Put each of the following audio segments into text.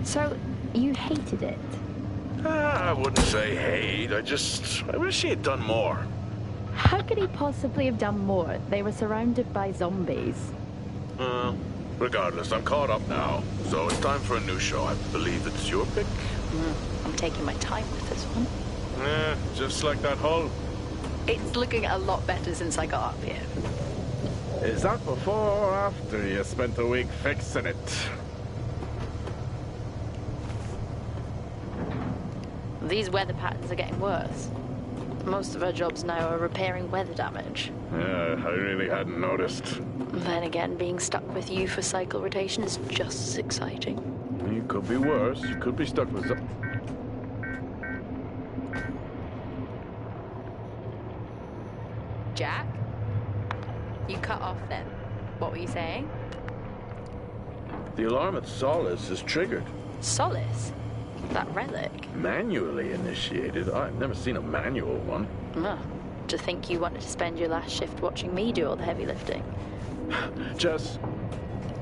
So, you hated it? I wouldn't say hate. I wish he had done more. How could he possibly have done more? They were surrounded by zombies. Regardless, I'm caught up now. So it's time for a new show. I believe it's your pick. I'm taking my time with this one. Just like that hull. It's looking a lot better since I got up here. Is that before or after you spent a week fixing it? These weather patterns are getting worse. Most of our jobs now are repairing weather damage. Yeah, I really hadn't noticed. Then again, being stuck with you for cycle rotation is just as exciting. You could be worse. You could be stuck with some... Jack? You cut off then. What were you saying? The alarm at Solis is triggered. Solis? That relic? Manually initiated? I've never seen a manual one. To think you wanted to spend your last shift watching me do all the heavy lifting. Jess,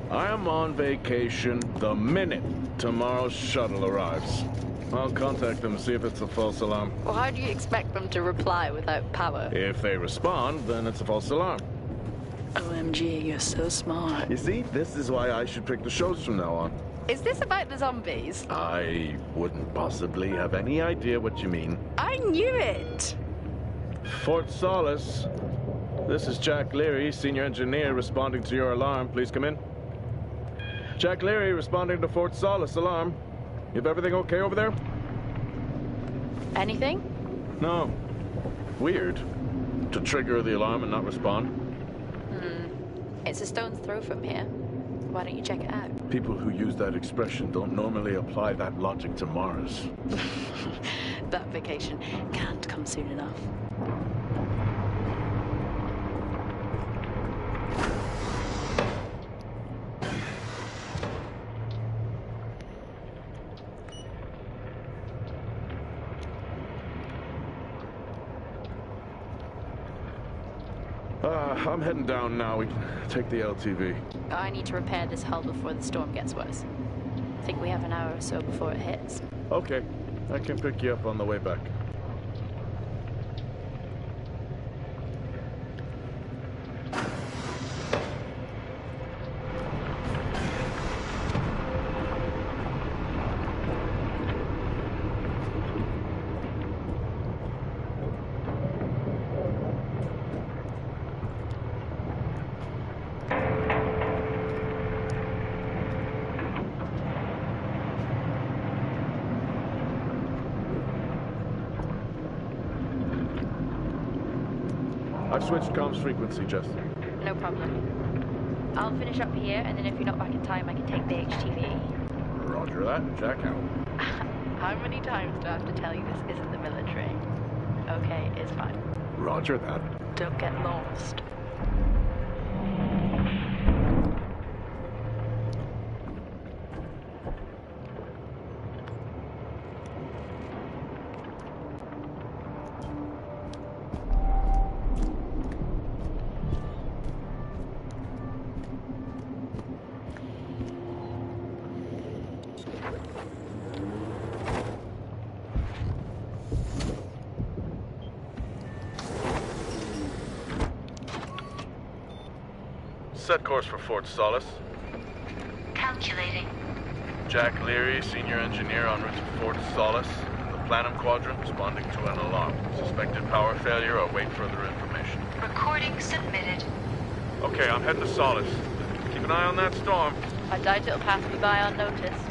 I am on vacation the minute tomorrow's shuttle arrives. I'll contact them and see if it's a false alarm. Well, how do you expect them to reply without power? If they respond, then it's a false alarm. OMG, you're so smart. You see, this is why I should pick the shows from now on. Is this about the zombies? I wouldn't possibly have any idea what you mean. I knew it! Fort Solis. This is Jack Leary, senior engineer, responding to your alarm. Please come in. Jack Leary, responding to Fort Solis alarm. You have everything okay over there? Anything? No. Weird. To trigger the alarm and not respond. It's a stone's throw from here. Why don't you check it out? People who use that expression don't normally apply that logic to Mars. That vacation can't come soon enough. I'm heading down now. We can take the LTV. I need to repair this hull before the storm gets worse. I think we have an hour or so before it hits. Okay. I can pick you up on the way back. I've switched comms frequency, Jess. No problem. I'll finish up here, and then if you're not back in time, I can take the HTV. Roger that. Jack out. How many times do I have to tell you this isn't the military? Okay, it's fine. Roger that. Don't get lost. Set course for Fort Solis. Calculating. Jack Leary, senior engineer en route to Fort Solis. The Planum Quadrant responding to an alarm. Suspected power failure. Await further information. Recording submitted. Okay, I'm heading to Solis. Keep an eye on that storm. I doubt it'll pass me by unnoticed.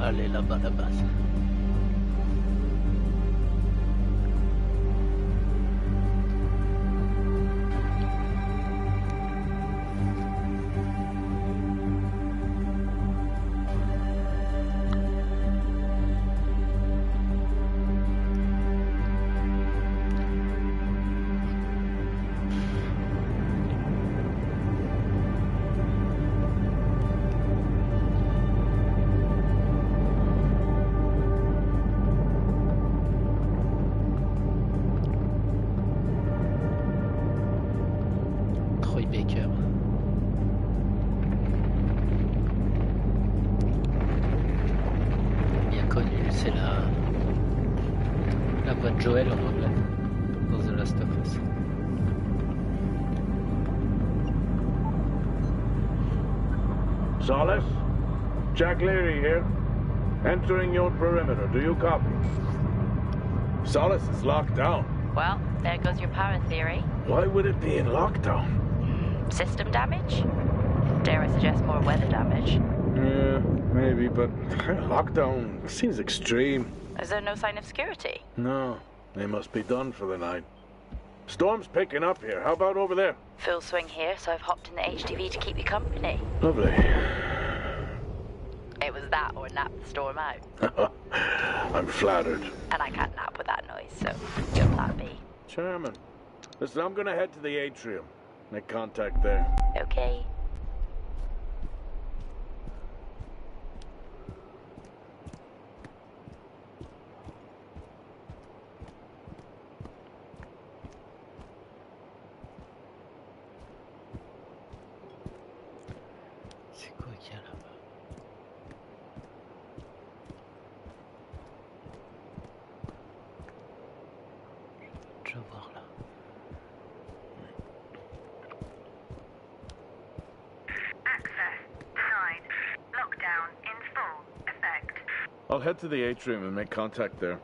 aller là-bas la base. Baker. Bien connu, c'est la voix de Joel en anglais dans The Last of Us. Solis? Jack Leary here. Entering your perimeter. Do you copy? Solis is locked down. Well, there goes your power theory. Why would it be in lockdown? System damage? Dare I suggest more weather damage? Yeah, maybe, but lockdown seems extreme. Is there no sign of security? No, they must be done for the night. Storm's picking up here. How about over there? Full swing here, so I've hopped in the HTV to keep you company. Lovely. It was that or nap the storm out. I'm flattered. And I can't nap with that noise, so you'll not be. Chairman, listen, I'm gonna head to the atrium. Make contact there. Okay. C'est quoi qu'il y a là-bas? Je vais voir là. I'll head to the atrium and make contact there.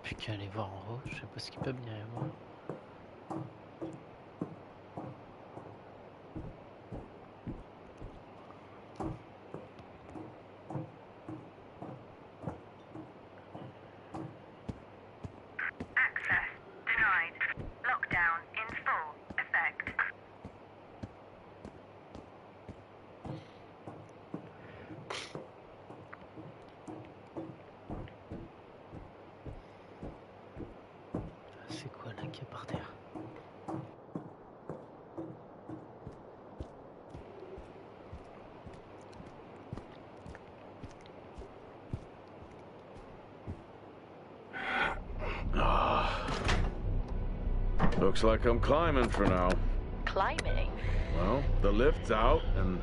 Plus qu'à aller voir en haut, je sais pas ce qu'il peut venir à moi. C'est quoi là qui est par terre? Looks like I'm climbing for now. Climbing? Well, the lift's out and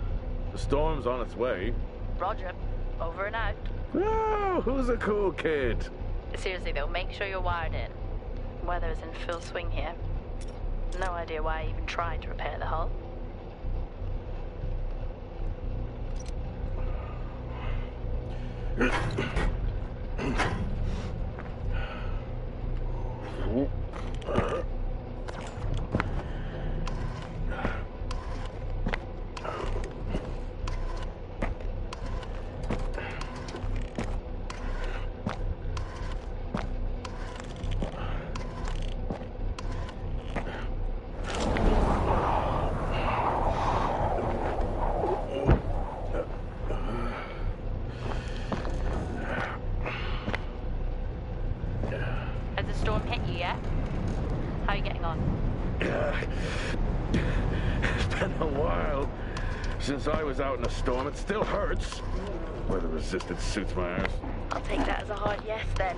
the storm's on its way. Roger. Over and out. Oh, who's a cool kid? Seriously though, make sure you're wired in. Weather's in full swing here. No idea why I even tried to repair the hull. Has the storm hit you yet? How are you getting on? It's been a while since I was out in a storm. It still hurts. Weather resistant suits my arse. I'll take that as a hard yes then.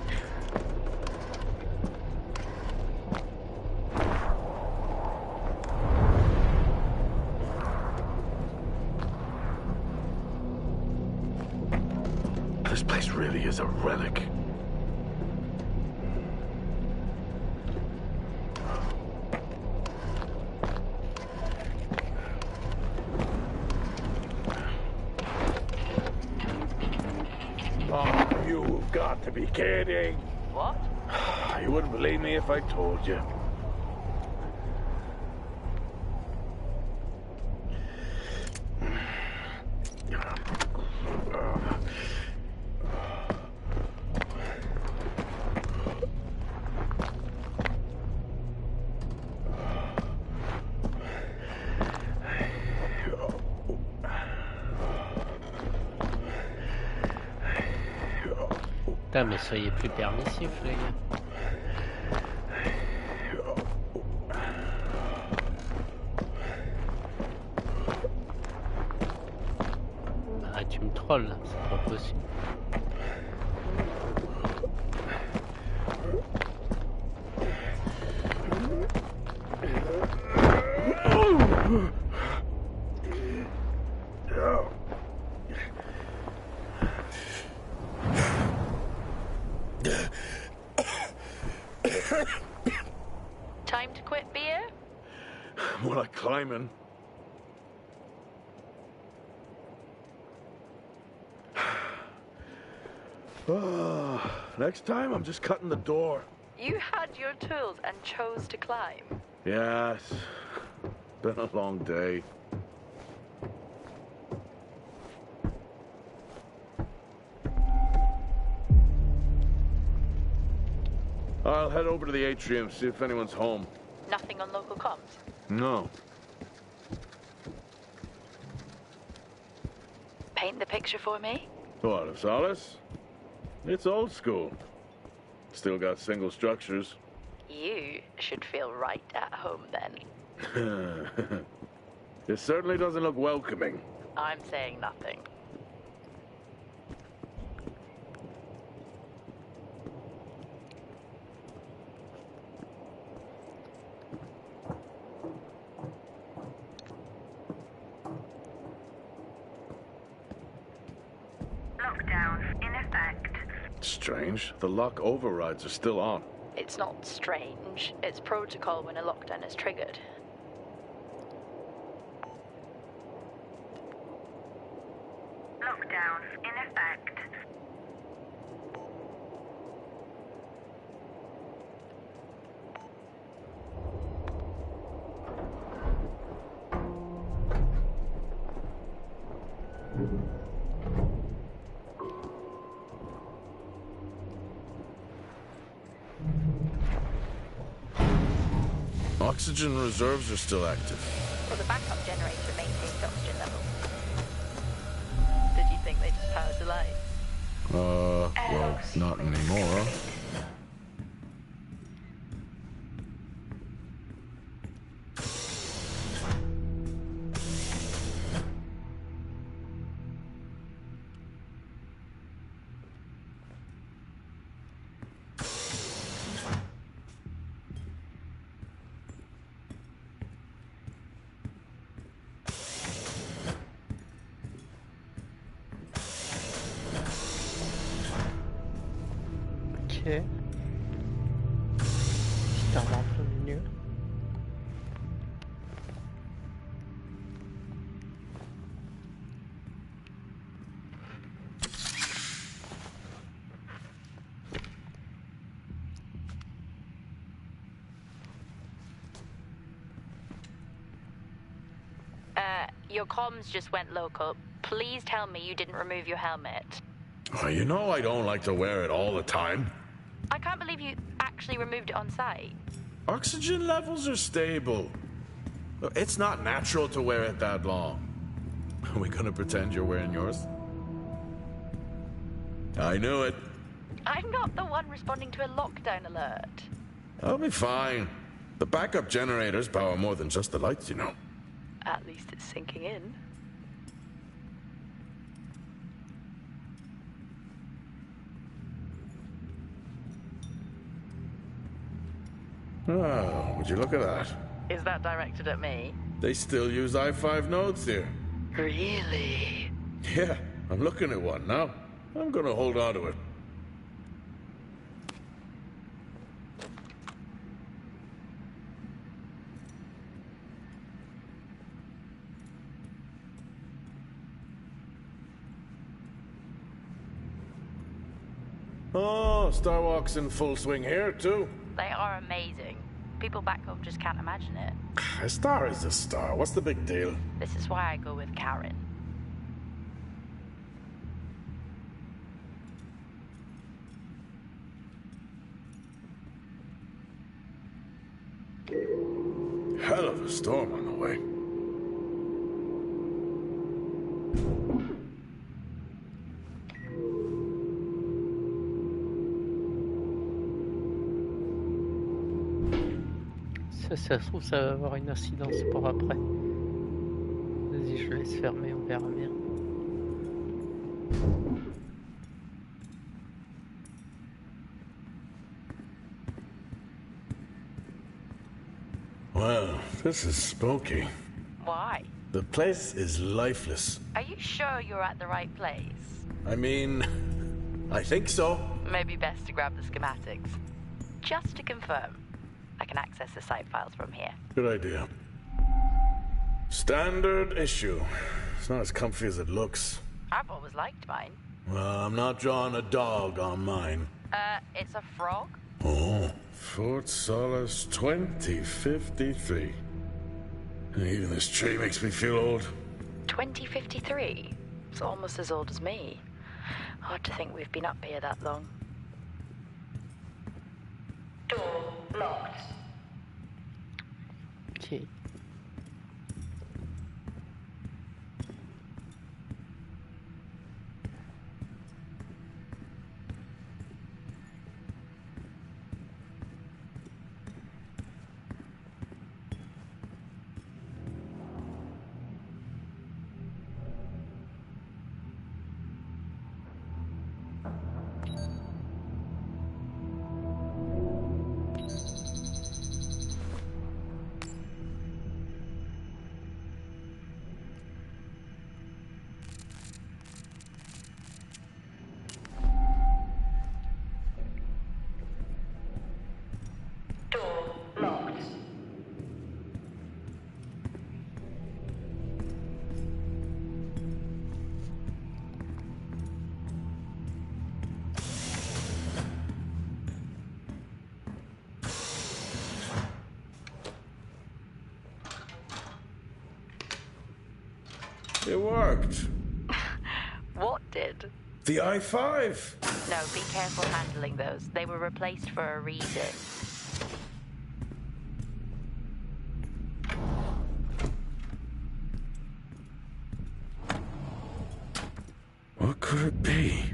This place really is a relic. Oh, you've got to be kidding. What? You wouldn't believe me if I told you. Putain, mais soyez plus permissifs, les gars. Ah, tu me trolles, là, c'est pas possible. Time to quit beer? More like climbing. Next time, I'm just cutting the door. You had your tools and chose to climb. Yes. Been a long day. I'll head over to the atrium, see if anyone's home. Nothing on local comms? No. Paint the picture for me? What, of Solis? It's old school. Still got single structures. You should feel right at home then. It certainly doesn't look welcoming. I'm saying nothing. Lockdown in effect. Strange. The lock overrides are still on. It's not strange. It's protocol when a lockdown is triggered. Lockdown in effect. Oxygen reserves are still active. Well, the backup generator maintains oxygen levels. Did you think they just powered the light? Well, not anymore. Ok. Petit arbre en plein milieu. Your comms just went local. Please tell me you didn't remove your helmet. Oh, you know I don't like to wear it all the time. I can't believe you actually removed it on site. Oxygen levels are stable. It's not natural to wear it that long. Are we gonna pretend you're wearing yours? I knew it. I'm not the one responding to a lockdown alert. I'll be fine. The backup generators power more than just the lights, you know. At least it's sinking in. Oh, would you look at that? Is that directed at me? They still use i5 nodes here. Really? Yeah, I'm looking at one now. I'm gonna hold on to it. Oh, Starwalk's in full swing here, too. They are amazing. People back home just can't imagine it. A star is a star. What's the big deal? This is why I go with Karen. Hell of a storm on the way. Ça se trouve, ça va avoir une incidence pour après. Vas-y, je laisse fermer, on verra bien. Well, this is spooky. Why? The place is lifeless. Are you sure you're at the right place? I mean, I think so. Maybe best to grab the schematics. Just to confirm, I can access the site files from here. Good idea. Standard issue. It's not as comfy as it looks. I've always liked mine. Well, I'm not drawing a dog on mine. It's a frog? Oh, Fort Solis 2053. Even this tree makes me feel old. 2053? It's almost as old as me. Hard to think we've been up here that long. Door locked. Ok. Door locked. It worked. What did? The i5. No, be careful handling those. They were replaced for a reason. What could it be?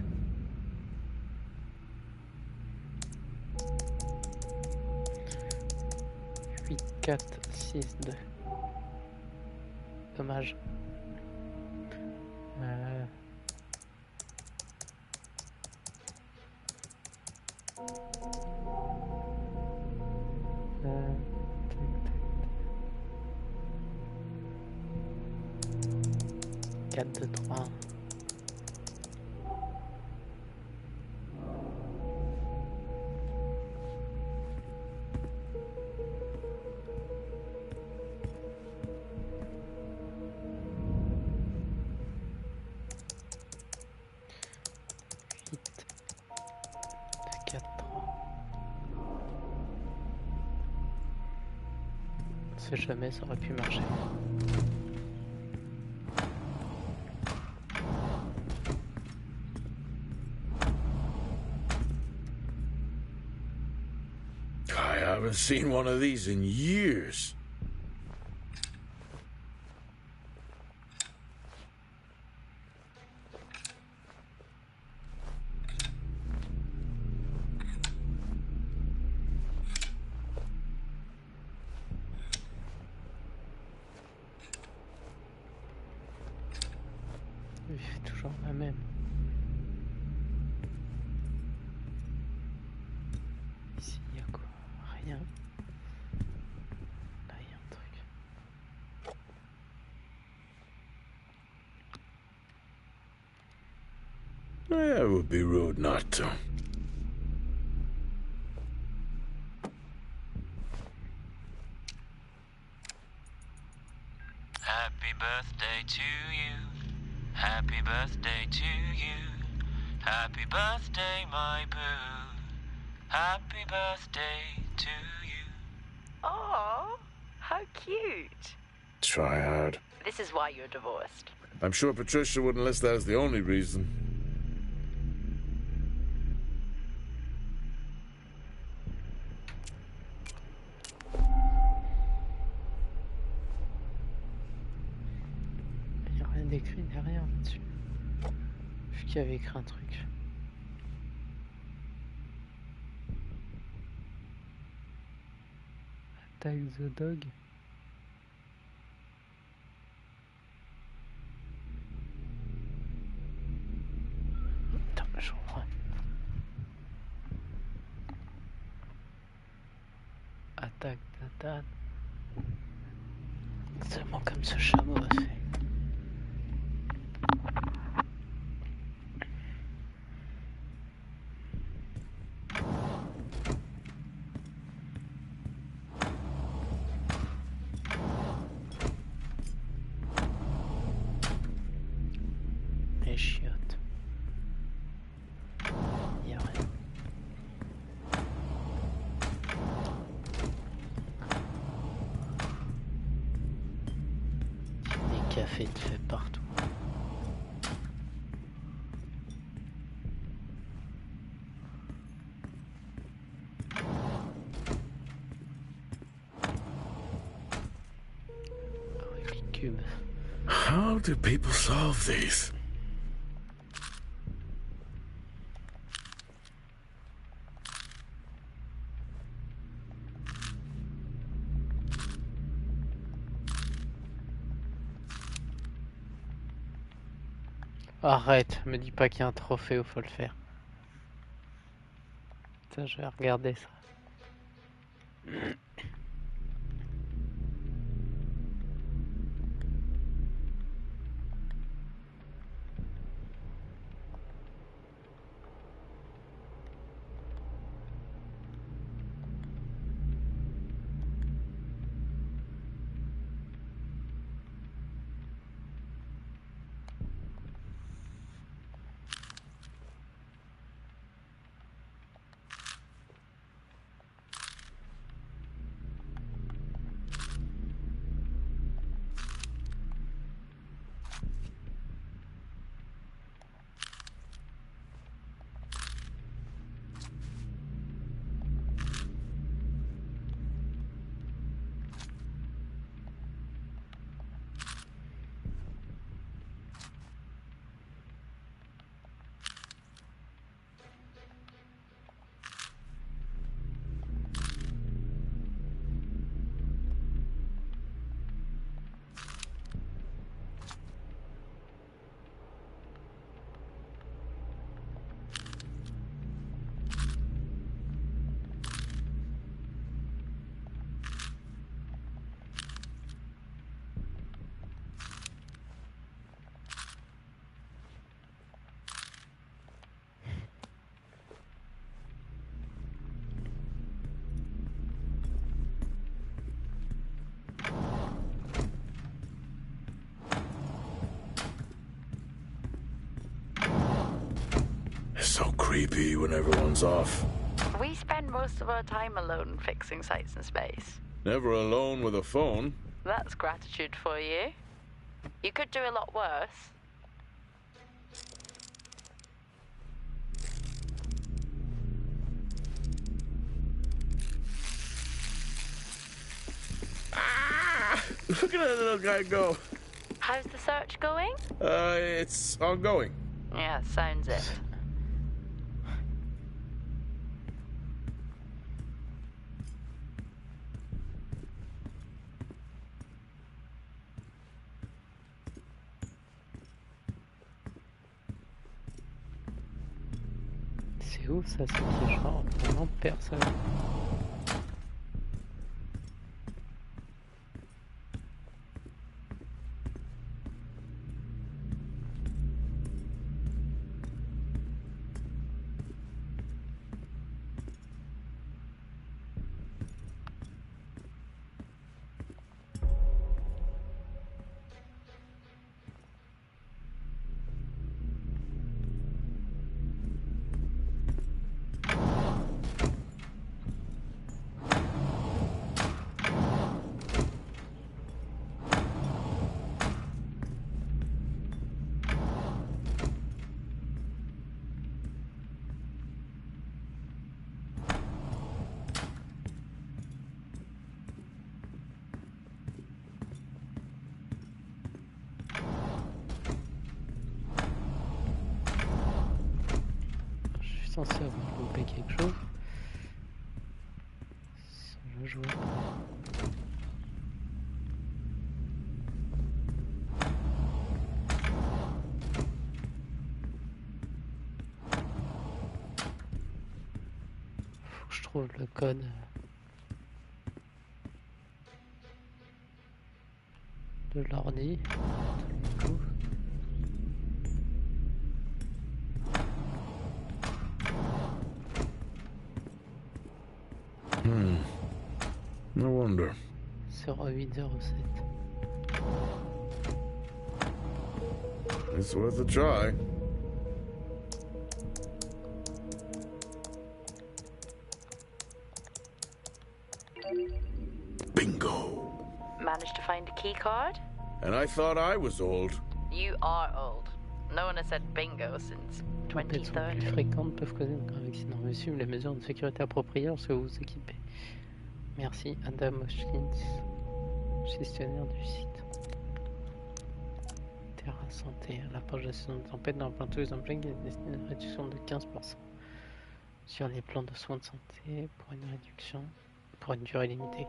8, 4, 6, 2. Dommage. Tac, tac. 4, 2, 3. On sait jamais, ça aurait pu marcher. I haven't seen one of these in years. Toujours la même. Ici, il y a quoi? Rien. It would be rude not to. Happy birthday to you. Happy birthday to you. Happy birthday, my boo. Happy birthday to you. Oh, how cute. Try hard. This is why you're divorced. I'm sure Patricia wouldn't list that as the only reason. Il n'y a rien d'écrit, il n'y a rien dessus. Vu qu'il y avait écrit un truc. Attack the dog. Attends, je reprends. Attaque the dog. Seulement comme ce chameau a fait. Les chiottes. Y a rien. Des cafés de fait partout. Rubik's Cube. How do people solve these? Arrête, me dis pas qu'il y a un trophée où faut le faire. Putain, je vais regarder ça. It's so creepy when everyone's off. We spend most of our time alone fixing sights in space. Never alone with a phone. That's gratitude for you. You could do a lot worse. Look at that little guy go. How's the search going? It's ongoing. Yeah, sounds it. C'est où ça, c'est qui genre vraiment personne. censé avoir loupé quelque chose. Sur le joueur. Faut que je trouve le code. De l'ordi. No wonder. 0807. It's worth a try. Bingo. Managed to find a key card? And I thought I was old. You are old. No one has said bingo since Les tempêtes sont plus 2030. fréquentes, peuvent causer un accident. Veuillez suivre les mesures de sécurité appropriées lorsque vous vous équipez. Merci, Adam Hoskins, gestionnaire du site. Terra Santé, à l'approche de la saison de tempête, dans le plan tous les emplois, il y a une réduction de 15% sur les plans de soins de santé pour une réduction pour une durée limitée.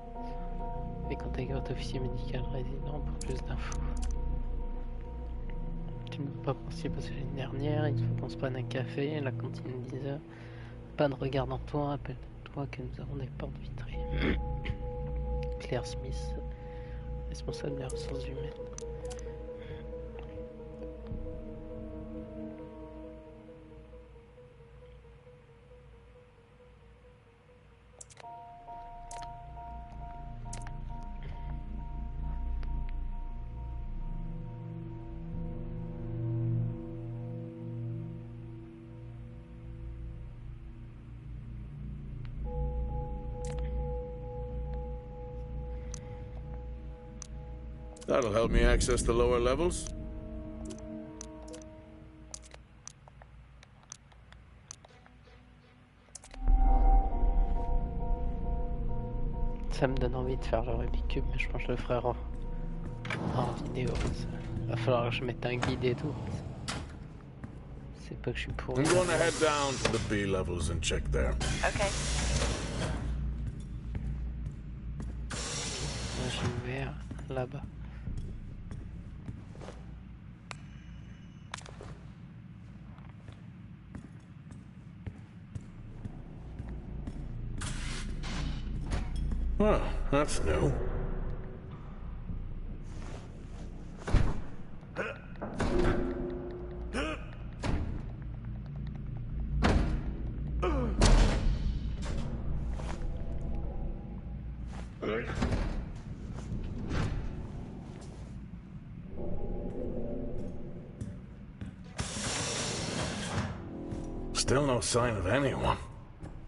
Et contactez votre officier médical résident pour plus d'infos. Tu ne peux pas participer parce que l'année dernière, il faut qu'on se prenne un café, la cantine 10 heures. Pas de regard dans toi, rappelle-toi que nous avons des portes vitrées. Claire Smith, responsable des ressources humaines. That'll help me access the lower levels. Ça me donne envie de faire le Rubik's Cube, mais je pense que je le ferai en vidéo. Il va falloir que je mette un guide et tout. C'est pas que je suis pour. I'm going to head down to the B levels and check there. Okay. Moi, je vais là-bas. Well, that's new. Still no sign of anyone.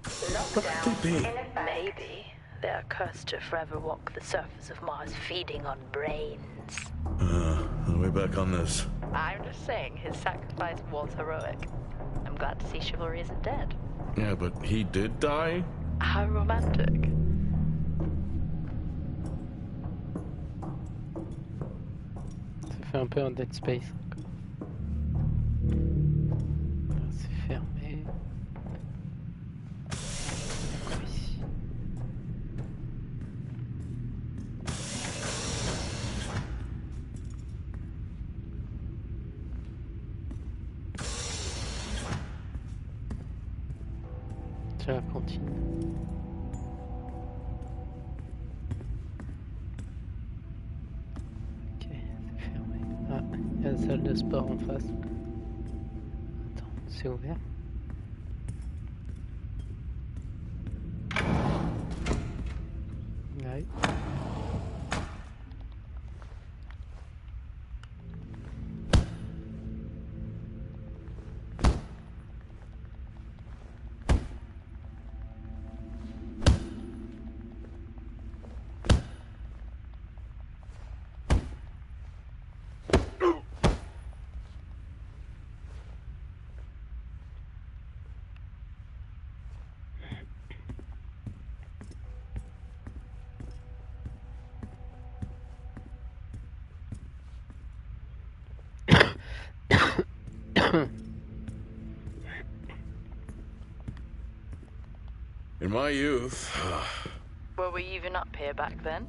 What could they be? Maybe they're cursed to forever walk the surface of Mars feeding on brains. Are we back on this? I'm just saying his sacrifice was heroic. I'm glad to see chivalry isn't dead. Yeah, but he did die? How romantic. Ça fait un peu un Dead Space. C'est fermé. Encore ici. C'est la cantine. Ok, c'est fermé. Ah, il y a la salle de sport en face. Attends, c'est ouvert. Ouais. In my youth... Were we even up here back then?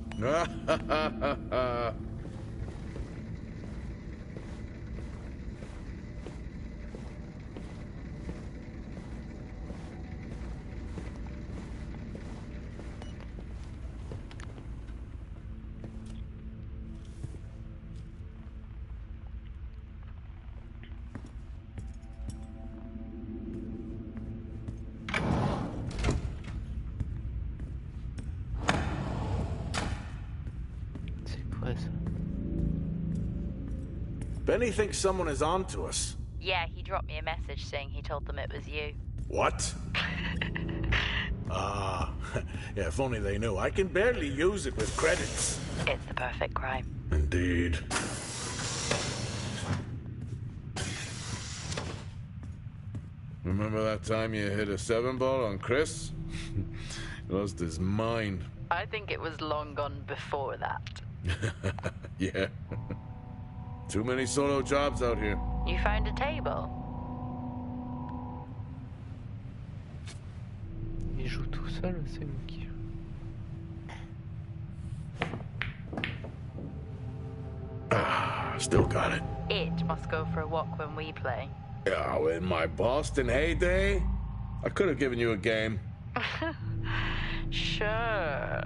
Benny thinks someone is on to us. Yeah, he dropped me a message saying he told them it was you. What? Ah, yeah, if only they knew. I can barely use it with credits. It's the perfect crime. Indeed. Remember that time you hit a 7-ball on Chris? Lost his mind. I think it was long gone before that. Yeah. Too many solo jobs out here. You found a table? Il joue tout seul, c'est moi qui joue. Still got it. It must go for a walk when we play. Oh, in my Boston heyday, I could have given you a game. Sure.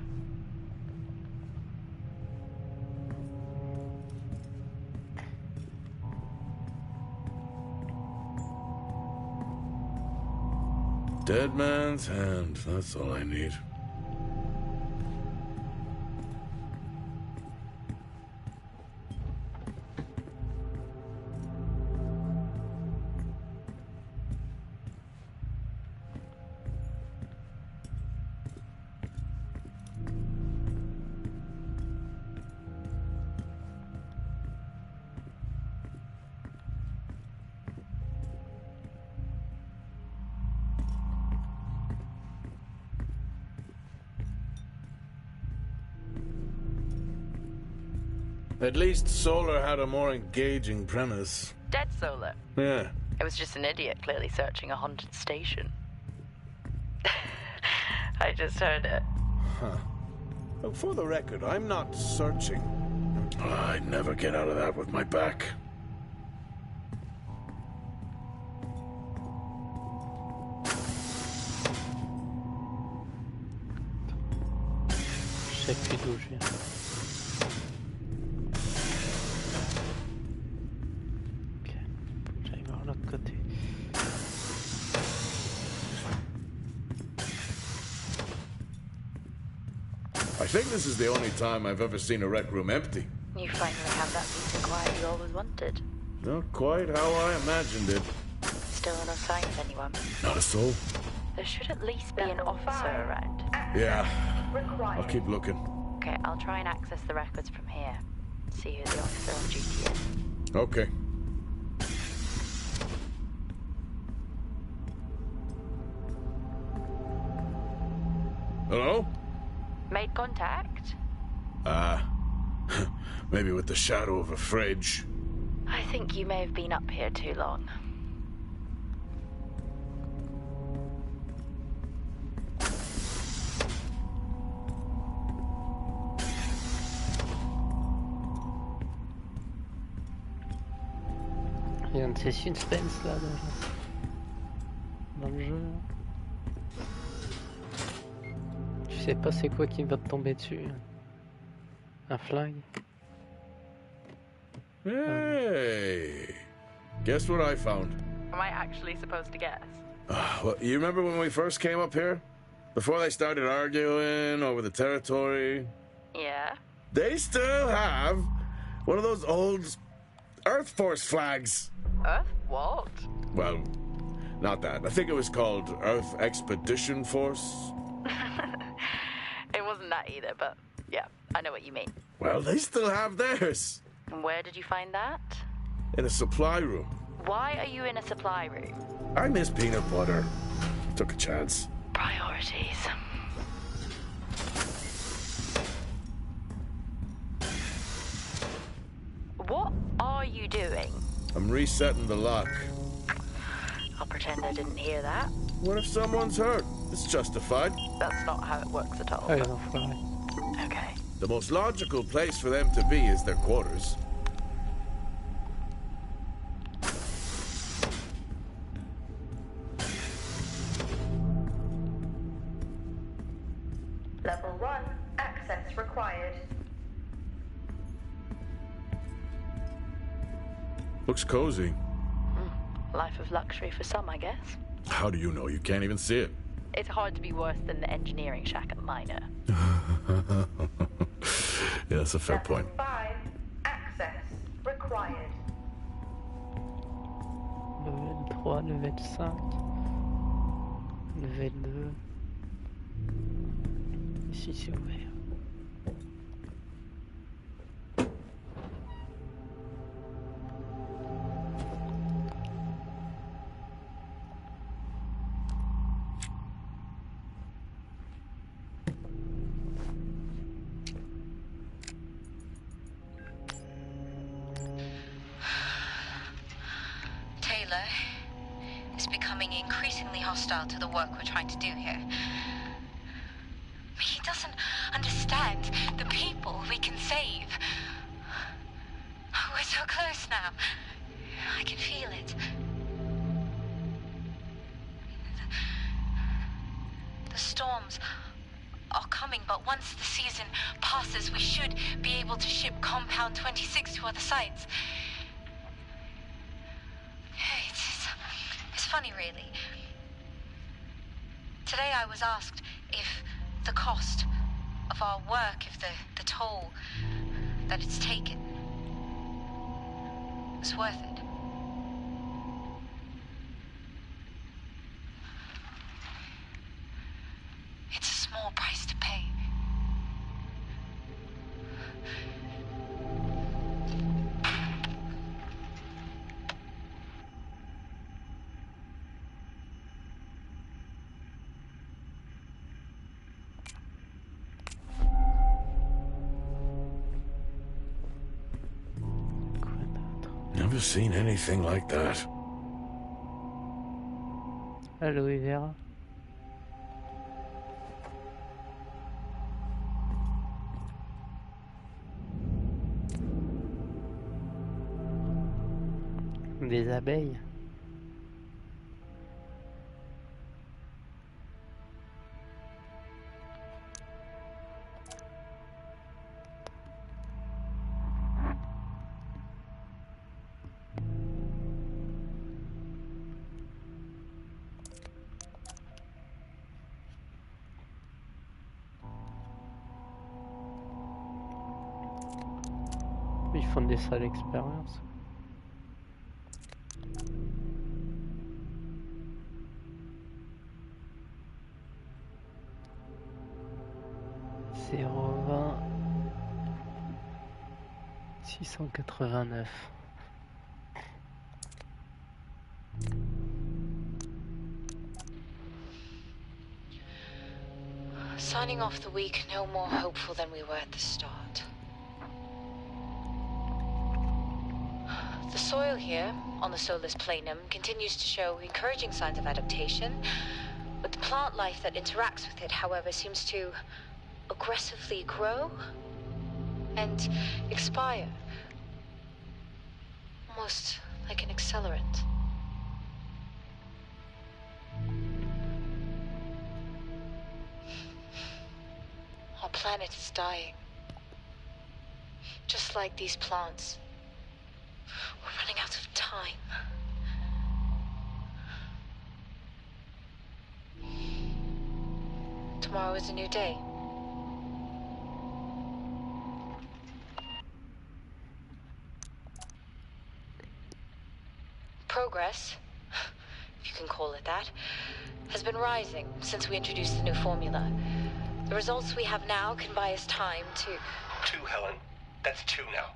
Dead man's hand, that's all I need. At least Solar had a more engaging premise. Dead Solar. Yeah. It was just an idiot clearly searching a haunted station. I just heard it. Huh. Look, for the record, I'm not searching. I'd never get out of that with my back. Je sais plus d'où je viens. Ok, j'aille voir l'autre côté. I think this is the only time I've ever seen a rec room empty. You finally have that peace and quiet you always wanted. Not quite how I imagined it. Still no sign of anyone. Not a soul. There should at least be an officer around. Yeah. I'll keep looking. Okay, I'll try and access the records from here. See who the officer on duty is. Okay. Hello? Made contact? Maybe with the shadow of a fridge. I think you may have been up here too long. Il y a un de ces suspense là dans le jeu. Tu sais pas c'est quoi qui va te tomber dessus. Un flag. Hey! Guess what I found? Am I actually supposed to guess? Well, you remember when we first came up here? Before they started arguing over the territory? Yeah? They still have one of those old Earth Force flags. Earth what? Well, not that. I think it was called Earth Expedition Force. It wasn't that either, but yeah, I know what you mean. Well, they still have theirs. And where did you find that? In a supply room. Why are you in a supply room? I miss peanut butter. Took a chance. Priorities. What are you doing? I'm resetting the lock. I'll pretend I didn't hear that. What if someone's hurt? It's justified. That's not how it works at all. Ah, les enfoirés. Okay. The most logical place for them to be is their quarters. Level 1, access required. Looks cozy. Life of luxury for some, I guess. How do you know? You can't even see it. It's hard to be worse than the engineering shack at Miner. Yeah, that's a fair point. Level 5, access required. Level 3, level 5. Level 2. Ici c'est ouvert. Taylor is becoming increasingly hostile to the work we're trying to do here. He doesn't understand the people we can save. We're so close now. I can feel it. The storms are coming, but once the season passes, we should be able to ship Compound 26 to other sites. It's funny, really. Today I was asked if the cost of our work, if the toll that it's taken was worth it. It's a small price to pay. Never seen anything like that. Aloe vera. Des abeilles. Ils font des sales expériences. Zéro 20 689. Signing off the week no more hopeful than we were at the start. The soil here, on the Solis Planum, continues to show encouraging signs of adaptation, but the plant life that interacts with it, however, seems to aggressively grow and expire, almost like an accelerant. Our planet is dying, just like these plants. We're running out of time. Tomorrow is a new day. Progress, if you can call it that, has been rising since we introduced the new formula. The results we have now can buy us time to... 2, Helen. That's 2 now.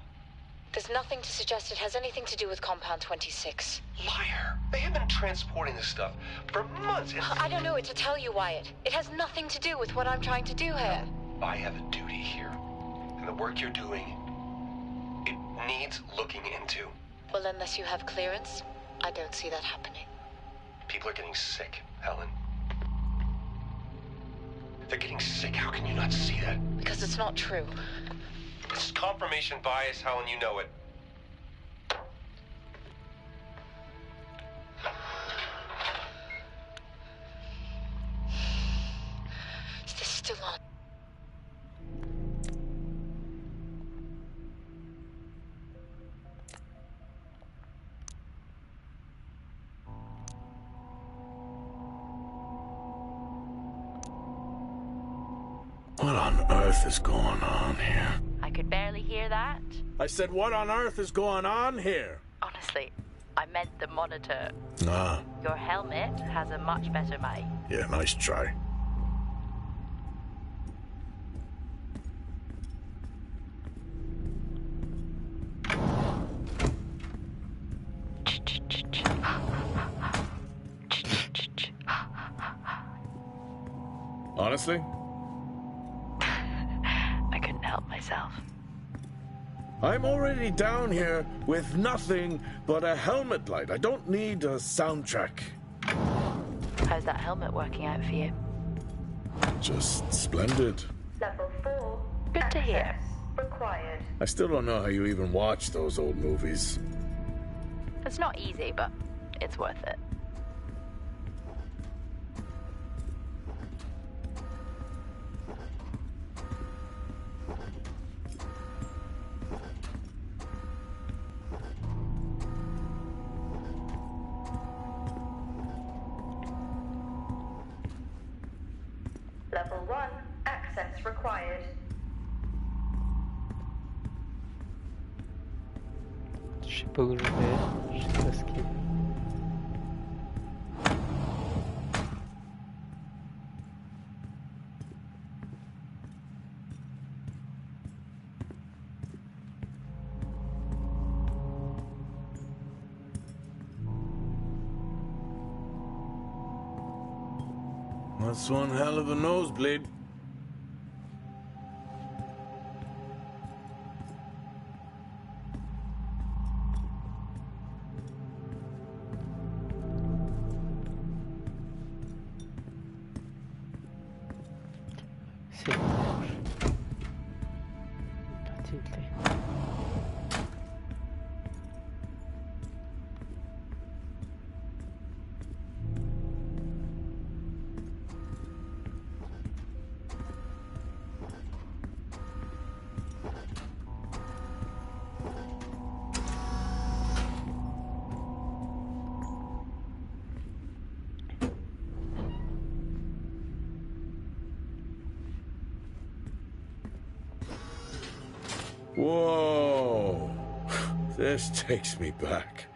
There's nothing to suggest it has anything to do with Compound 26. Liar. They have been transporting this stuff for months. I don't know what to tell you, Wyatt. It has nothing to do with what I'm trying to do here. I have a duty here. And the work you're doing, it needs looking into. Well, unless you have clearance, I don't see that happening. People are getting sick, Helen. They're getting sick. How can you not see that? Because it's not true. This is confirmation bias, Helen. You know it. Is this still on? What on earth is going on here? I could barely hear that. I said, what on earth is going on here? Honestly, I meant the monitor. Ah, Your helmet has a much better mic. yeah, nice try. Honestly? I couldn't help myself. I'm already down here with nothing but a helmet light. I don't need a soundtrack. How's that helmet working out for you? Just splendid. Level 4. Good to hear. Access required. I still don't know how you even watch those old movies. It's not easy, but it's worth it. Level 1. Access required. Je sais pas où je vais, je sais pas ce qu'il y a. That's one hell of a nosebleed. C'est rouge. Partie de clé. Whoa. This takes me back.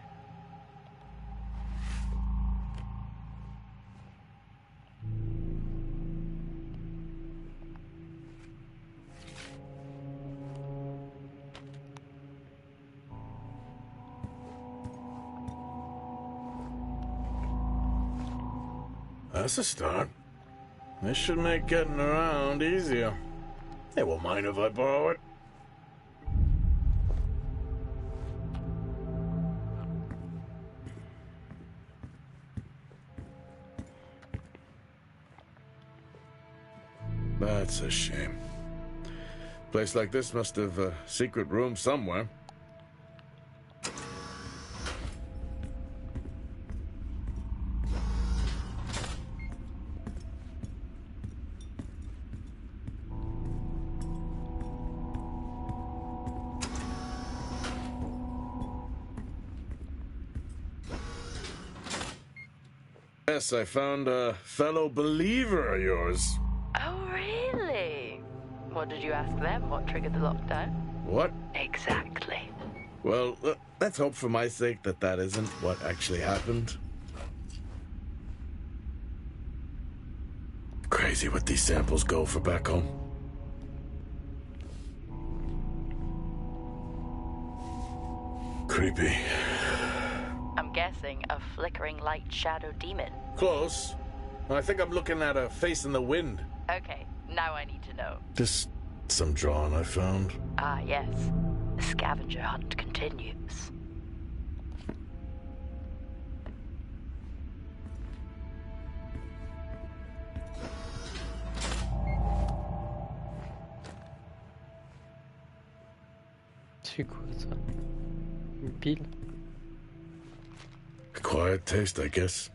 That's a start. This should make getting around easier. They won't mind if I borrow it. That's a shame. Place like this must have a secret room somewhere. Yes, I found a fellow believer of yours. Oh, really? What did you ask them? What triggered the lockdown? What? Exactly. Well, let's hope for my sake that that isn't what actually happened. Crazy what these samples go for back home. Creepy. I'm guessing a flickering light shadow demon. Close. I think I'm looking at a face in the wind. Okay, now I need to know. Just some drawing I found. Ah, yes. The scavenger hunt continues. C'est quoi ça? Une pile? Acquired taste, I guess.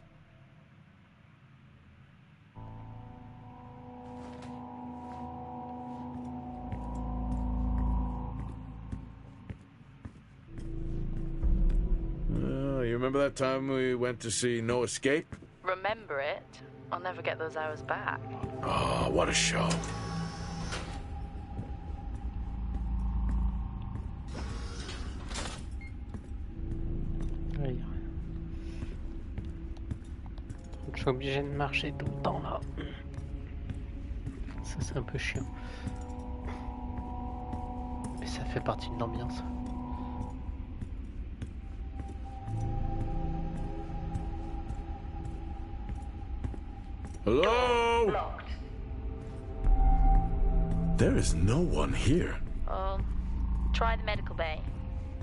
You remember that time we went to see No Escape? Remember it? I'll never get those hours back. Oh, what a show. Oui. Je suis obligé de marcher tout le temps là. Ça c'est un peu chiant. Mais ça fait partie de l'ambiance. Hello? Locked. There is no one here. Try the medical bay.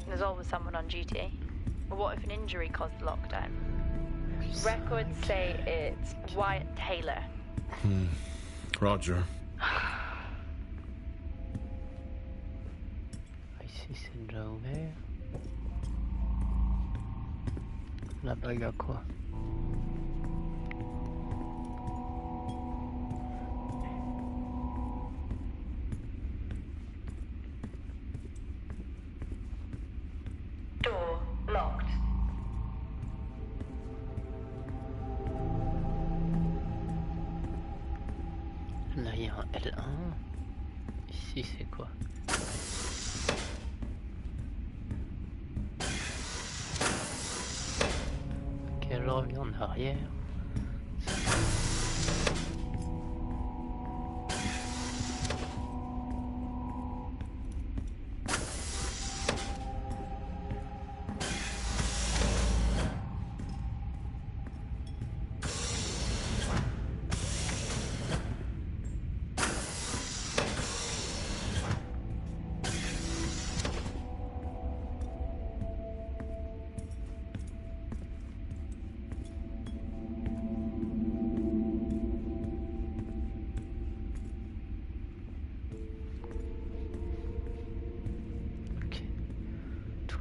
There's always someone on duty. But what if an injury caused the lockdown? Records say it's Wyatt Taylor. Roger. Ici c'est déjà ouvert. La bague à quoi? Door locked. Là il y a un L1. Ici c'est quoi? Ok, je reviens en arrière.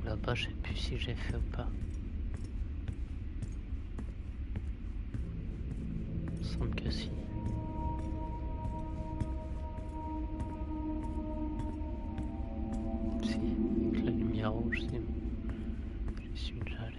Là-bas, je sais plus si j'ai fait ou pas. Il me semble que si. Si, avec la lumière rouge, c'est bon. J'y suis déjà allé.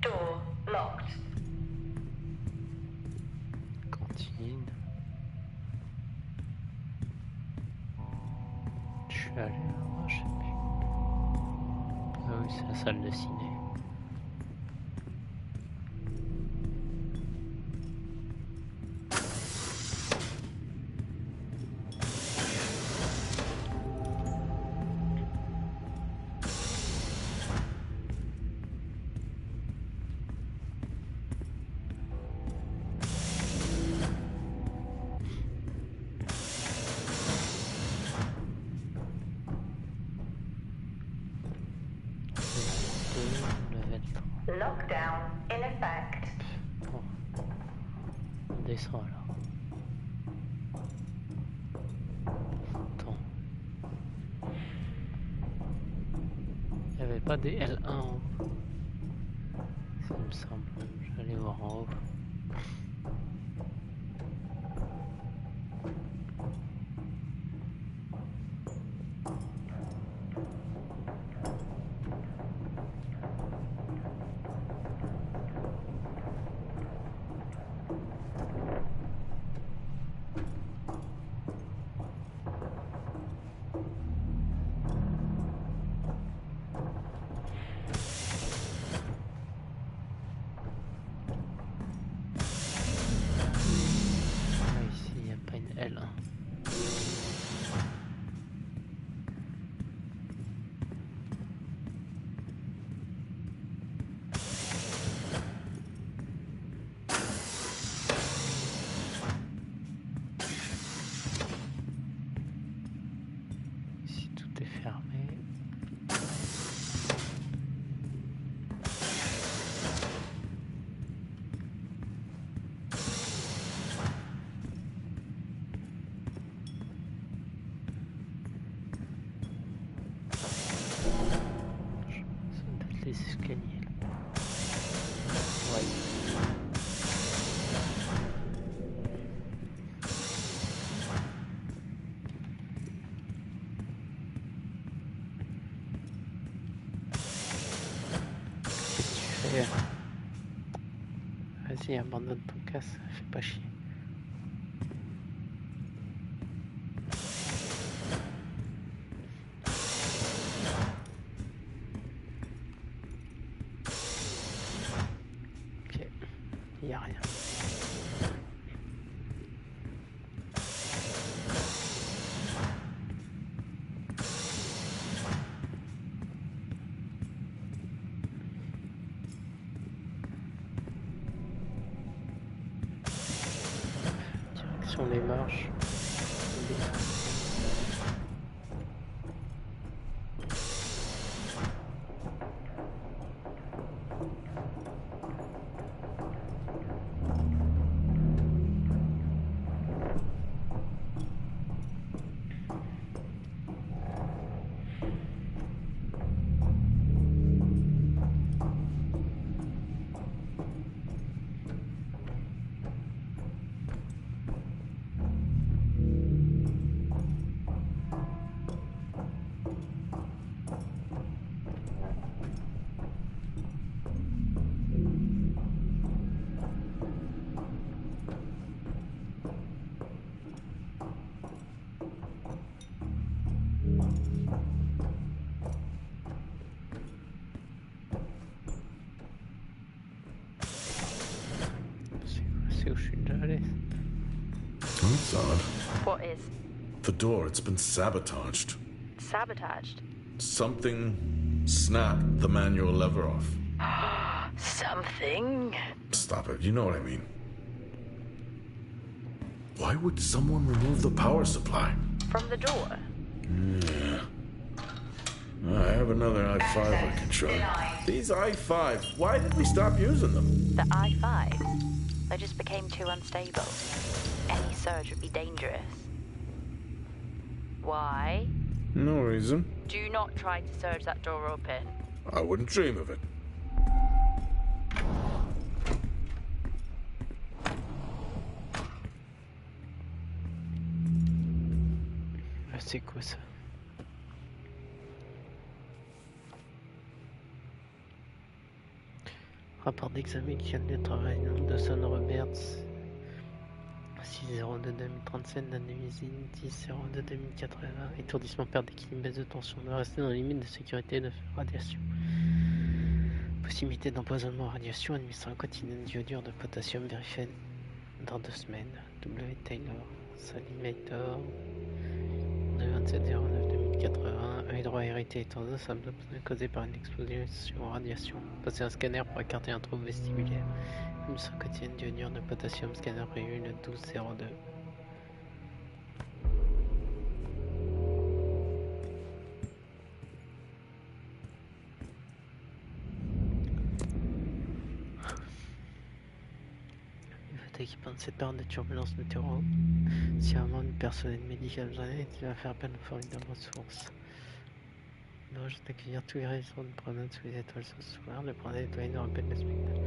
Door locked. Cantine. Je suis allé là-bas, je sais plus. Ah oui, c'est la salle de ciné. Lockdown in effect. Bon. On descend alors. Attends. Il n'y avait pas des L1 en haut. Ça me semble. Je vais aller voir en haut. L. Si tout est fermé. Les escaliers là. Ouais. Qu'est-ce que tu fais? Vas-y, abandonne ton casse, fais pas chier. Ok, y a rien. Direction les marches. C'est où je suis déjà allé. That's odd. What is? The door, it's been sabotaged. Sabotaged? Something snapped the manual lever off. Something? Stop it, you know what I mean. Why would someone remove the power supply? From the door? Yeah. I have another i5 I can try. These i5s, why did we stop using them? The I-5s? They just became too unstable. Any surge would be dangerous. Why? No reason. Do not try to surge that door open. I wouldn't dream of it. C'est quoi ça? Rapport d'examen qui vient de travail de Son Roberts 602-2037 d'Anémisine 10-02-2080 étourdissement, perte d'équilibre, baisse de tension, doit rester dans les limites de sécurité de radiation. Possibilité d'empoisonnement en radiation, administration quotidienne d'iodure de potassium vérifiée dans 2 semaines. W. Taylor, Salimator de 27-09-2080, œil droit hérité étant symptôme causé par une explosion en radiation. Passer un scanner pour écarter un trouble vestibulaire. Administration quotidienne d'iodure de potassium, scanner prévu le 12-02. Équipement de cette période de turbulence météo. Si un membre du personnel médical besoin, il va faire appel aux formidables ressources. Non, je t'accueillir tous les résidents de promenade sous les étoiles ce soir. Le point d'étoile nous rappelle le spectacle.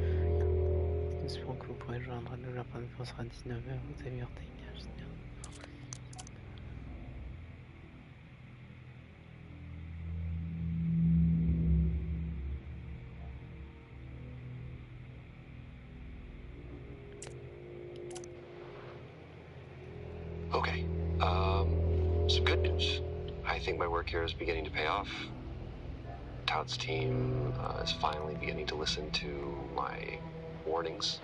Nous espérons que vous pourrez joindre à nous. La fin de France sera à 19h. Vous avez heurté. Okay. Some good news. I think my work here is beginning to pay off. Todd's team is finally beginning to listen to my warnings.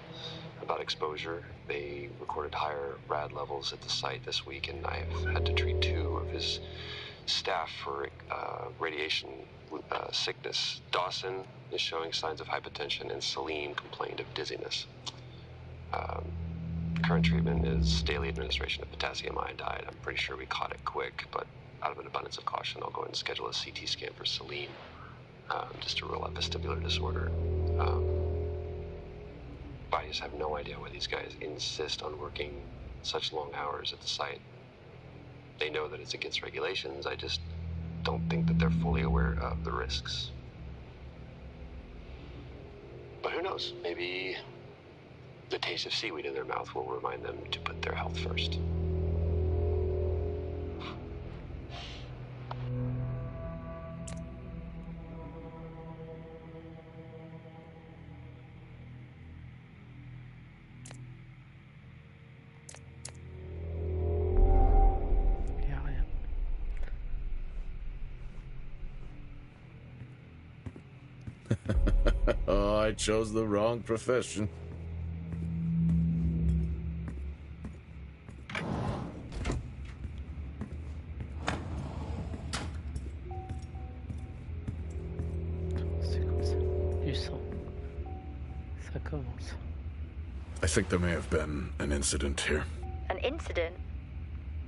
about exposure. They recorded higher rad levels at the site this week, and I've had to treat 2 of his staff for radiation sickness. Dawson is showing signs of hypotension, and Celine complained of dizziness. Current treatment is daily administration of potassium iodide. I'm pretty sure we caught it quick, but out of an abundance of caution, I'll go ahead and schedule a CT scan for Celine, just to rule out vestibular disorder. I just have no idea why these guys insist on working such long hours at the site. They know that it's against regulations. I just don't think that they're fully aware of the risks. But who knows? Maybe the taste of seaweed in their mouth will remind them to put their health first. Y a rien. Oh, I chose the wrong profession. C'est quoi ça? Du sang. Ça commence. I think there may have been an incident here. An incident?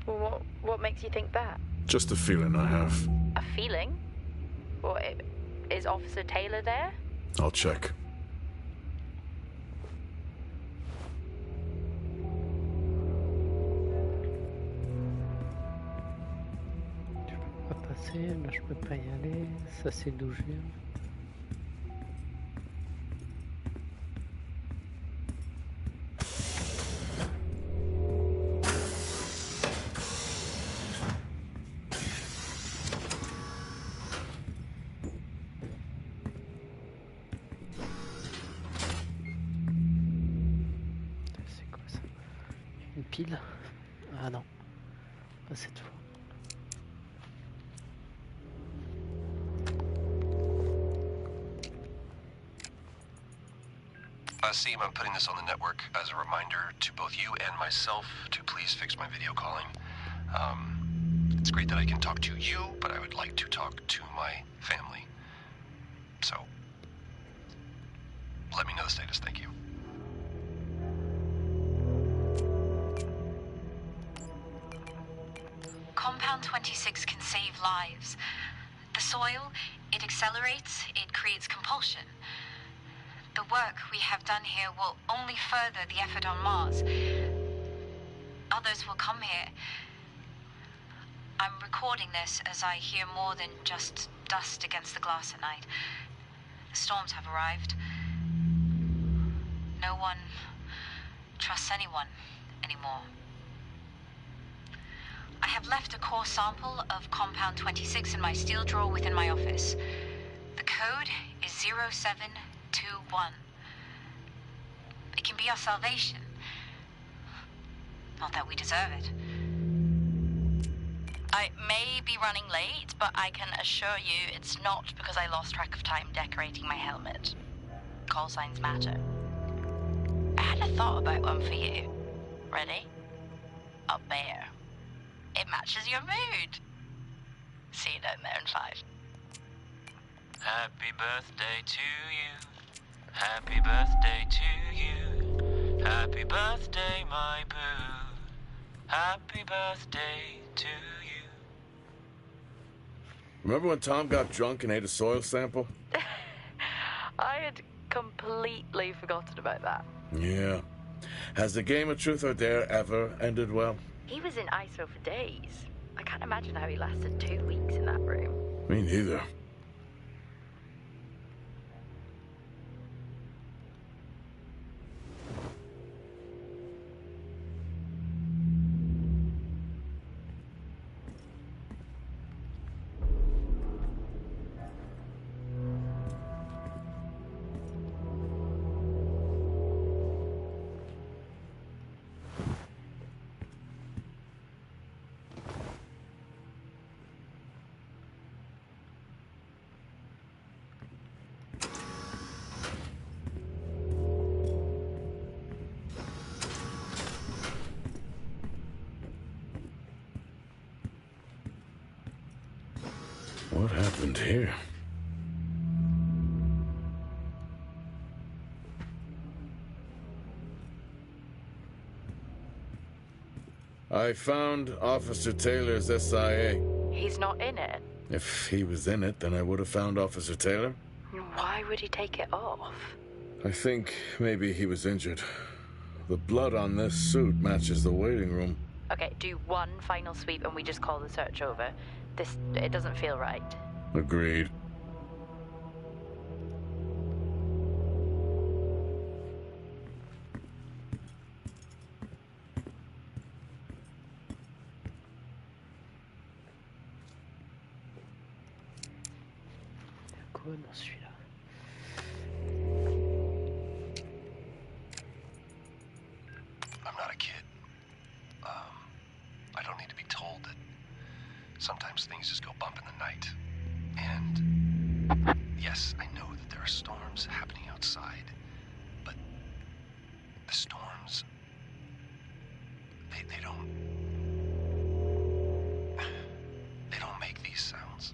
Well, what makes you think that? Just a feeling I have. A feeling? Well, is Officer Taylor there? I'll check. Je peux pas passer, là je peux pas y aller. Ça c'est d'où je viens. C'est quoi ça? Une pile? Ah non, pas cette fois. Seem, I'm putting this on the network as a reminder to both you and myself to please fix my video calling. It's great that I can talk to you, but I would like to talk to my family. So, let me know the status. Thank you. Compound 26 can save lives. The soil, it accelerates, it creates compulsion. The work we have done here will only further the effort on Mars. Others will come here. I'm recording this as I hear more than just dust against the glass at night. The storms have arrived. No one trusts anyone anymore. I have left a core sample of Compound 26 in my steel drawer within my office. The code is 0721. It can be our salvation. Not that we deserve it. I may be running late, but I can assure you it's not because I lost track of time decorating my helmet. Call signs matter. I had a thought about one for you. Ready? Up there. It matches your mood. See you down there in 5. Happy birthday to you. Happy birthday to you. Happy birthday, my boo. Happy birthday to you. Remember when Tom got drunk and ate a soil sample? I had completely forgotten about that. Yeah. Has the game of truth or dare ever ended well? He was in ISO for days. I can't imagine how he lasted 2 weeks in that room. Me neither. What happened here? I found Officer Taylor's SIA. He's not in it. If he was in it, then I would have found Officer Taylor. Why would he take it off? I think maybe he was injured. The blood on this suit matches the waiting room. Okay, do one final sweep and we just call the search over. It doesn't feel right. Agreed. Quoi dans celui-là? I'm not a kid. I don't need to be told that sometimes things just go bump in the night. And yes, I know that there are storms happening outside, but the storms, they don't make these sounds.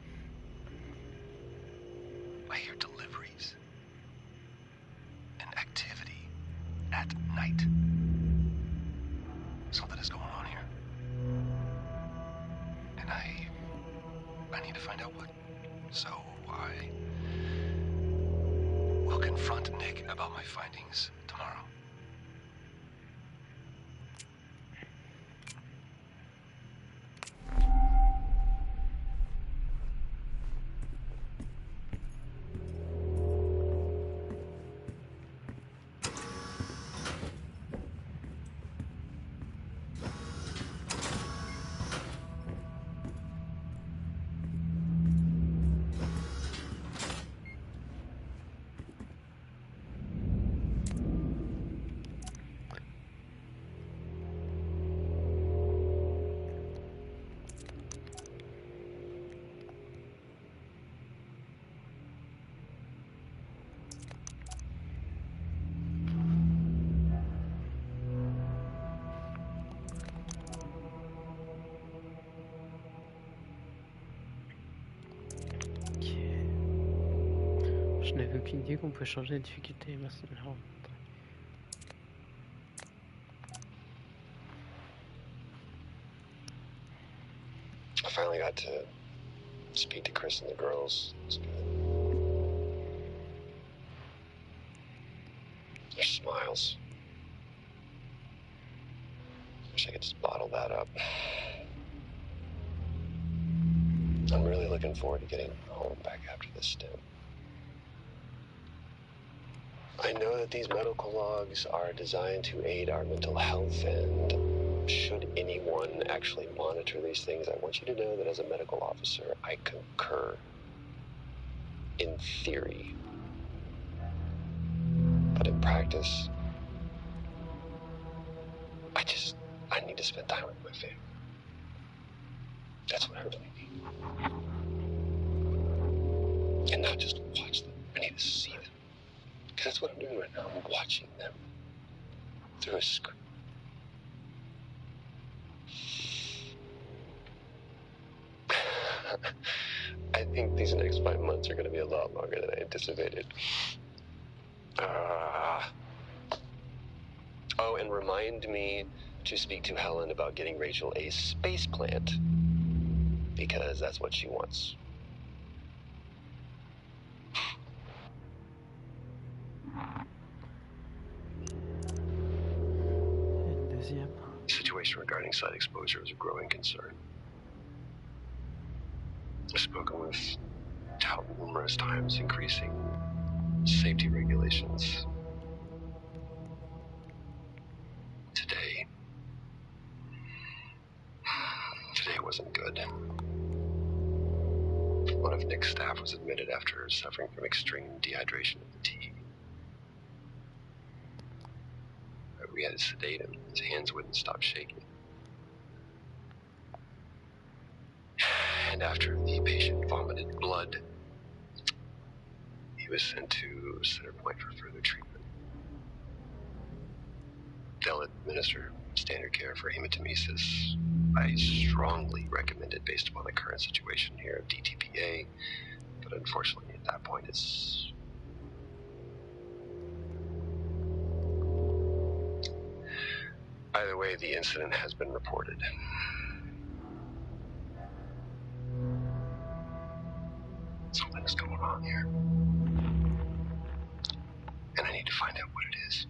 I hear deliveries and activity at night. Something is going on here. And I need to find out what. So I will confront Nick about my findings tomorrow. Je n'avais aucune idée qu'on pouvait changer la difficulté. Merci de me le remontrer. I finally got to speak to Chris and the girls. It's good. Their smiles. Wish I could just bottle that up. I'm really looking forward to getting home back after this stint. I know that these medical logs are designed to aid our mental health, and should anyone actually monitor these things, I want you to know that as a medical officer, I concur. In theory. But in practice, I need to spend time with my family. That's what I really need. And not just watch them. I need to see them. Because that's what I'm doing right now. I'm watching them through a screen. I think these next 5 months are going to be a lot longer than I anticipated. Oh, and remind me to speak to Helen about getting Rachel a space plant, because that's what she wants. Une deuxième. The situation regarding site exposure is a growing concern. I've spoken with Tout numerous times, increasing safety regulations. Today wasn't good. One of Nick's staff was admitted after suffering from extreme dehydration and fatigue. We had to sedate him. His hands wouldn't stop shaking. And after the patient vomited blood, he was sent to Center Point for further treatment. They'll administer standard care for hematemesis I strongly recommend it based upon the current situation here of DTPA, but unfortunately at that point it's... Either way, the incident has been reported. Something's going on here. And I need to find out what it is.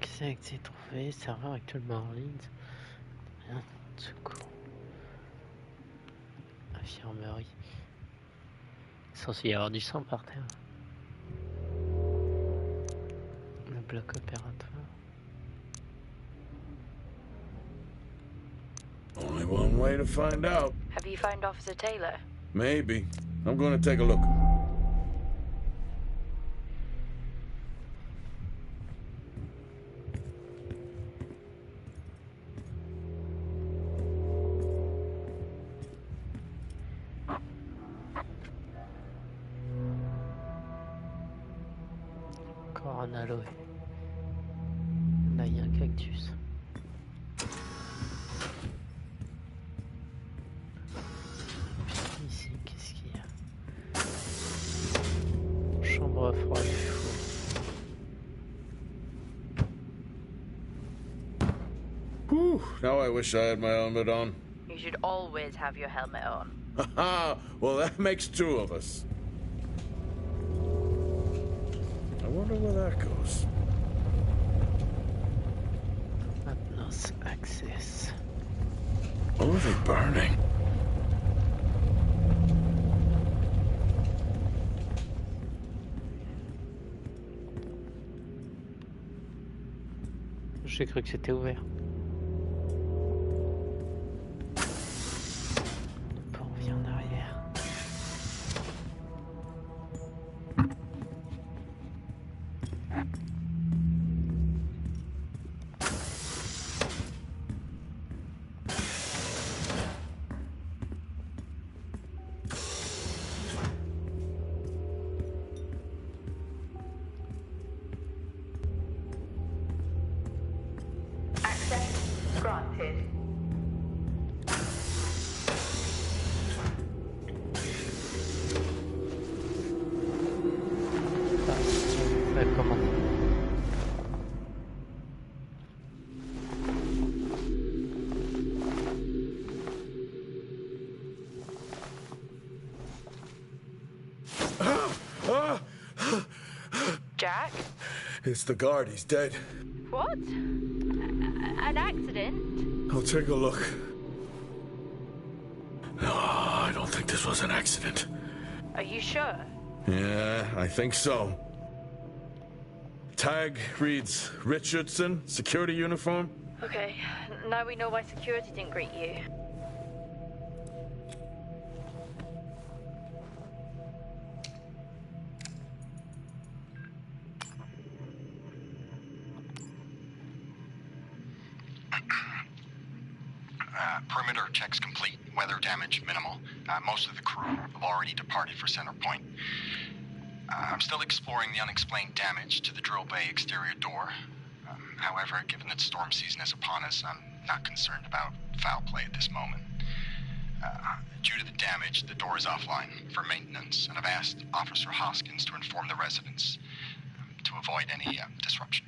Qu'est-ce que c'est trouvé? Serveur actuellement en ligne. Rien de secours. Infirmerie. Il est censé y avoir du sang par terre. Le bloc opératoire. Only one way to find out. Have you found Officer Taylor? Maybe. I'm going to take a look. Encore un aloe. Là, il y a un cactus. Ici, qu'est-ce qu'il y a? Chambre froide du four. Whew, now I wish I had my helmet on. You should always have your helmet on. Haha, well that makes two of us. I wonder where that goes. Atlas access. What are they burning? J'ai cru que c'était ouvert. On revient en arrière. Access granted. Comment? Jack? It's the guard, he's dead. What? An accident? I'll take a look. No, I don't think this was an accident. Are you sure? Yeah, I think so. Tag reads Richardson, security uniform. Okay, now we know why security didn't greet you. Perimeter checks complete. Weather damage minimal. Most of the crew have already departed for Center Point. I'm still exploring the unexplained damage to the drill bay exterior door. However, given that storm season is upon us, I'm not concerned about foul play at this moment. Due to the damage, the door is offline for maintenance, and I've asked Officer Hoskins to inform the residents to avoid any disruption.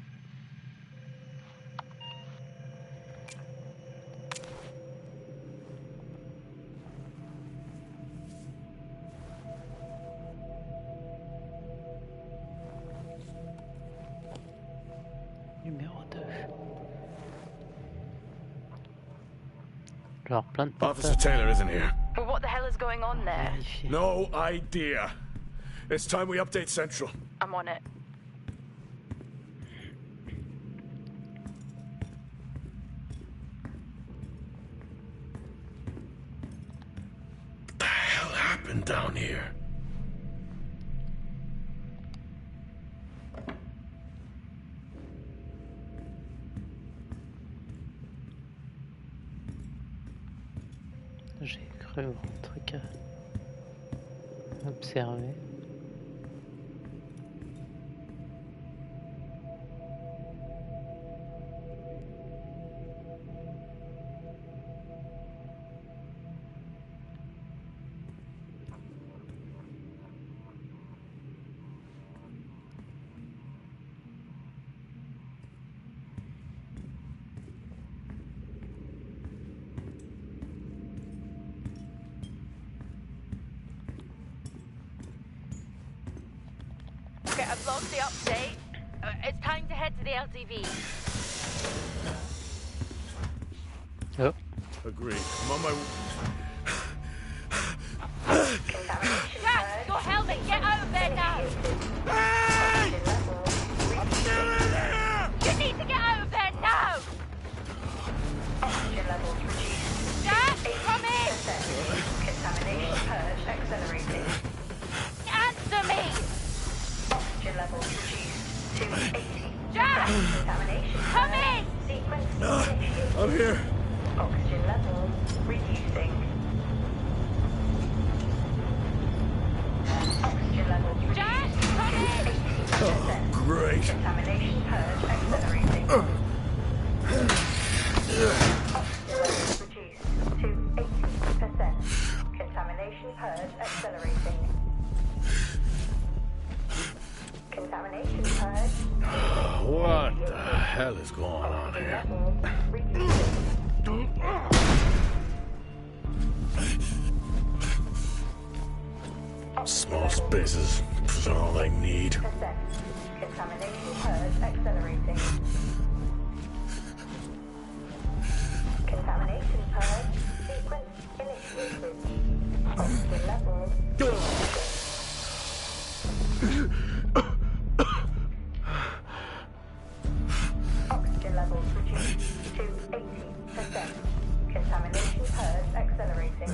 Numéro 2. Alors, plein de Officer portables. Taylor isn't here. But what the hell is going on there? Vérifier. No idea. It's time we update Central. I'm on it. What the hell happened down here? J'ai cru voir un truc à observer. I've logged the update. It's time to head to the LTV. Oh. Agreed. I'm on my... Jack, your helmet! Get out of there now! Hey! I'm still in there! You need to get out of there now! Oxygen levels reduced. Jack, come in! Contamination purge accelerating. Answer me! Oxygen levels reduced to 80. Jack! Contamination Come purge in! sequence initiated. I'm here. Oxygen levels reducing. Oxygen levels reduced Jack, come in! to 80%. Great. Contamination purge accelerating. Oxygen levels reduced to 80%. Contamination purge accelerating. Contamination purge. What the hell is going on here? Small spaces are all I need. Contamination purge accelerating. Contamination purge sequence initiated. Oxygen levels. Oxygen levels reduced to 80%. Contamination purge accelerating.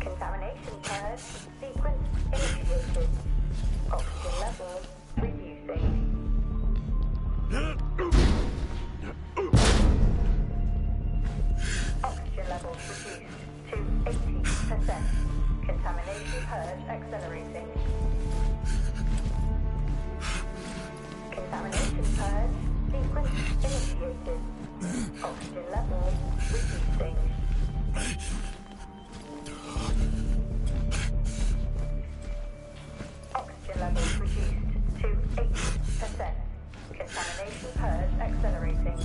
Contamination purge sequence initiated. Oxygen levels reducing. Oxygen levels reduced to 80%. Contamination purge accelerating. Contamination purge sequence initiated. Oxygen levels reducing. Oxygen levels reduced to 80%. Contamination purge accelerating.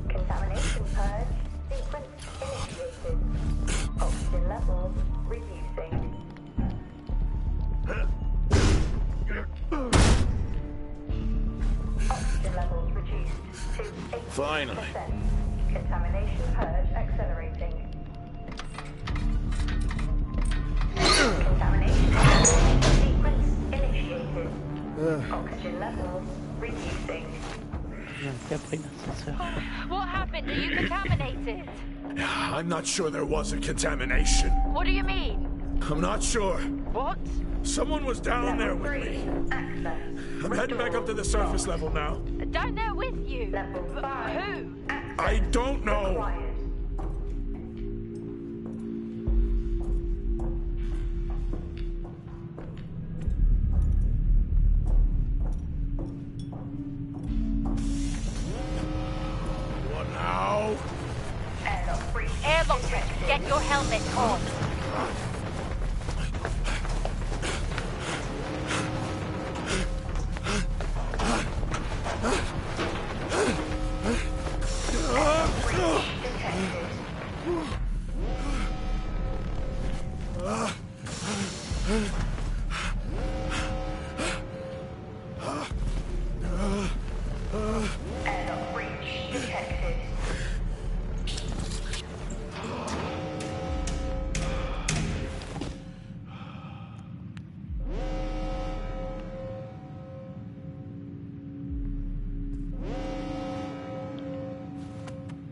Contamination purge sequence initiated. Oxygen levels reducing. Oxygen levels reduced to 80%. Finally. Contamination purge accelerating. Contamination purge sequence initiated. Oxygen levels reducing. J'ai un peu après l'ascenseur. What happened? Are you contaminated? I'm not sure there was a contamination. What do you mean? I'm not sure. What? Someone was down there with me. Access. I'm heading back up to the surface level now. Down there with you? Level 5. Who? I don't know. Required. What now? Airlock breach. Airlock breach. detected. Get your helmet on. Airlock breach detected.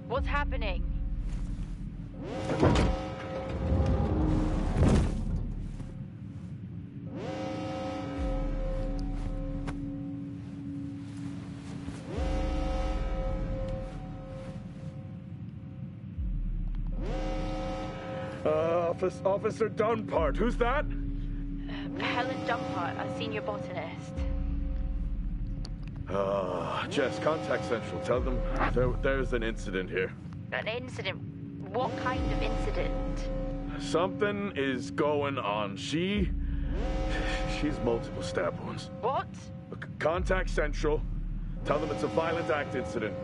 What's happening? Officer Dunpart. Who's that? Helen Dumpart, a senior botanist. Jess, contact Central. Tell them there's an incident here. An incident? What kind of incident? Something is going on. She's multiple stab wounds. What? Contact Central. Tell them it's a violent act incident.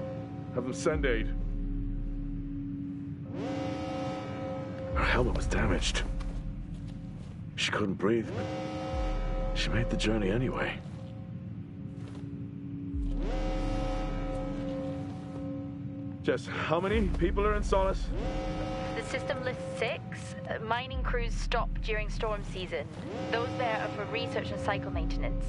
Have them send aid. Her helmet was damaged. She couldn't breathe, but she made the journey anyway. Jess, how many people are in Solis? The system lists 6. Mining crews stop during storm season. Those there are for research and cycle maintenance.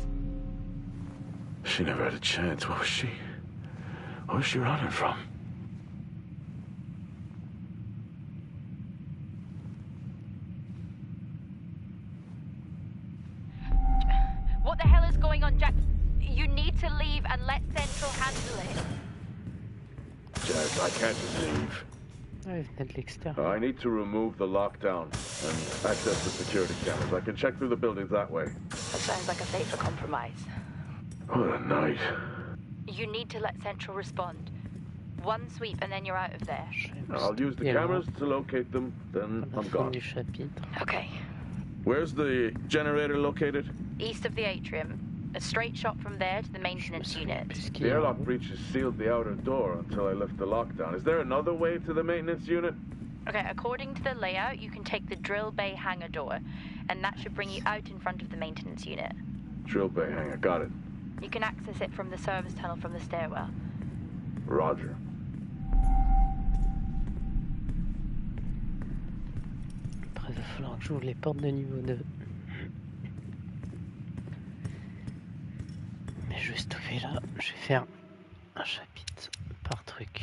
She never had a chance. What was she running from? What the hell is going on, Jack? You need to leave and let Central handle it. Jess, I can't just leave. Ouais, venait de l'extérieur. I need to remove the lockdown and access the security cameras. I can check through the buildings that way. That sounds like a safer compromise. What a night. You need to let Central respond. One sweep and then you're out of there. I'll use the cameras to locate them, then I'm gone. Du chapitre. Okay. Where's the generator located? East of the atrium. A straight shot from there to the maintenance unit. The airlock breaches sealed the outer door until I lift the lockdown. Is there another way to the maintenance unit? Okay, according to the layout, you can take the drill bay hangar door, and that should bring you out in front of the maintenance unit. Drill bay hangar, got it. You can access it from the service tunnel from the stairwell. Roger. Après, il va falloir que j'ouvre les portes de niveau 2. Mais je vais stopper là. Je vais faire un chapitre par truc.